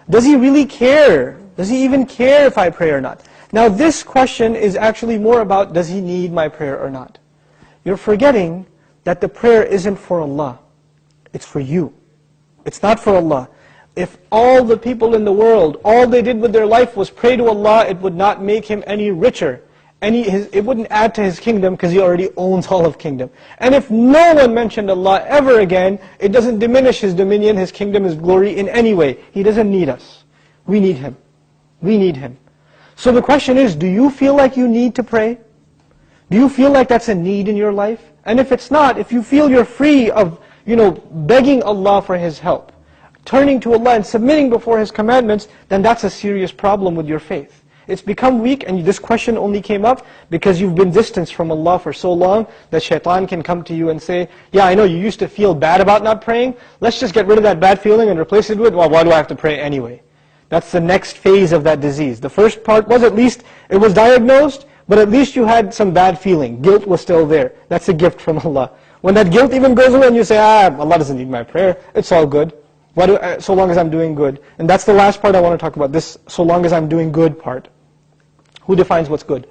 Does He really care? Does He even care if I pray or not? Now this question is actually more about, does He need my prayer or not? You're forgetting that the prayer isn't for Allah. It's for you. It's not for Allah. If all the people in the world, all they did with their life was pray to Allah, it would not make Him any richer. It wouldn't add to His kingdom because He already owns all of kingdom. And if no one mentioned Allah ever again, it doesn't diminish His dominion, His kingdom, His glory in any way. He doesn't need us. We need Him. We need Him. So the question is, do you feel like you need to pray? Do you feel like that's a need in your life? And if it's not, if you feel you're free of, begging Allah for His help, turning to Allah and submitting before His commandments, then that's a serious problem with your faith. It's become weak, and this question only came up because you've been distanced from Allah for so long that shaitan can come to you and say, yeah, I know you used to feel bad about not praying, let's just get rid of that bad feeling and replace it with, well, why do I have to pray anyway? That's the next phase of that disease. The first part was, at least it was diagnosed, but at least you had some bad feeling. Guilt was still there. That's a gift from Allah. When that guilt even goes away and you say, Allah doesn't need my prayer, it's all good. So long as I'm doing good. And that's the last part I want to talk about, this so long as I'm doing good part. Who defines what's good?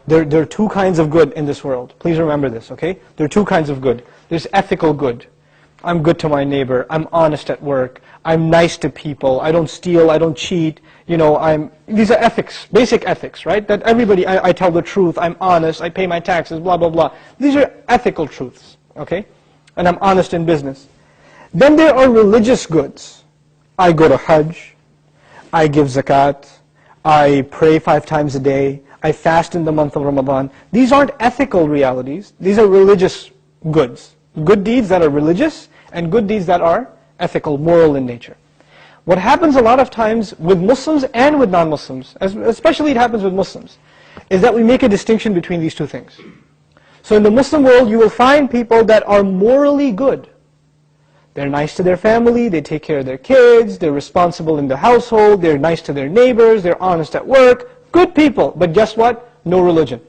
There are two kinds of good in this world. Please remember this, okay? There are two kinds of good. There's ethical good. I'm good to my neighbor. I'm honest at work. I'm nice to people. I don't steal. I don't cheat. These are ethics, basic ethics, right? That everybody, I tell the truth. I'm honest. I pay my taxes, blah, blah, blah. These are ethical truths, okay? And I'm honest in business. Then there are religious goods. I go to Hajj. I give zakat. I pray 5 times a day. I fast in the month of Ramadan. These aren't ethical realities. These are religious goods. Good deeds that are religious and good deeds that are ethical, moral in nature. What happens a lot of times with Muslims and with non-Muslims, especially it happens with Muslims, is that we make a distinction between these two things. So in the Muslim world, you will find people that are morally good. They're nice to their family, they take care of their kids, they're responsible in the household, they're nice to their neighbors, they're honest at work. Good people, but guess what? No religion.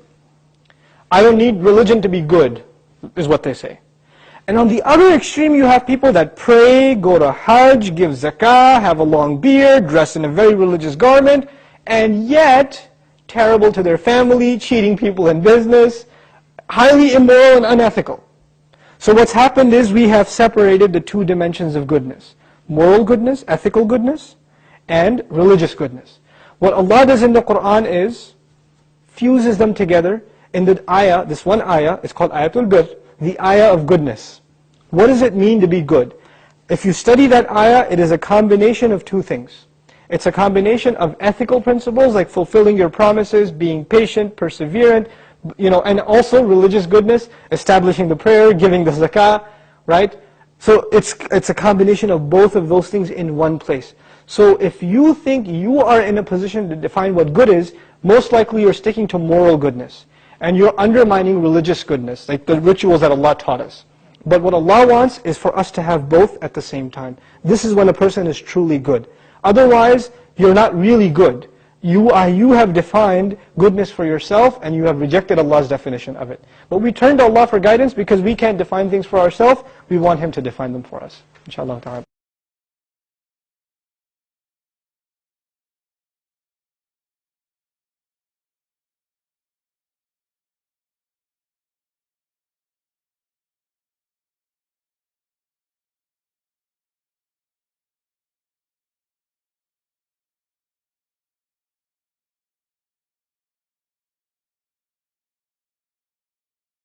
I don't need religion to be good, is what they say. And on the other extreme, you have people that pray, go to Hajj, give zakah, have a long beard, dress in a very religious garment, and yet terrible to their family, cheating people in business, highly immoral and unethical. So what's happened is we have separated the two dimensions of goodness. Moral goodness, ethical goodness, and religious goodness. What Allah does in the Qur'an is, fuses them together in the ayah, this one ayah, it's called Ayatul Bir, the ayah of goodness. What does it mean to be good? If you study that ayah, it is a combination of two things. It's a combination of ethical principles like fulfilling your promises, being patient, perseverant, and also religious goodness, establishing the prayer, giving the zakah, right? So it's a combination of both of those things in one place. So if you think you are in a position to define what good is, most likely you're sticking to moral goodness. And you're undermining religious goodness, like the rituals that Allah taught us. But what Allah wants is for us to have both at the same time. This is when a person is truly good. Otherwise, you're not really good. You have defined goodness for yourself and you have rejected Allah's definition of it. But we turn to Allah for guidance because we can't define things for ourselves. We want Him to define them for us. Inshallah ta'ala.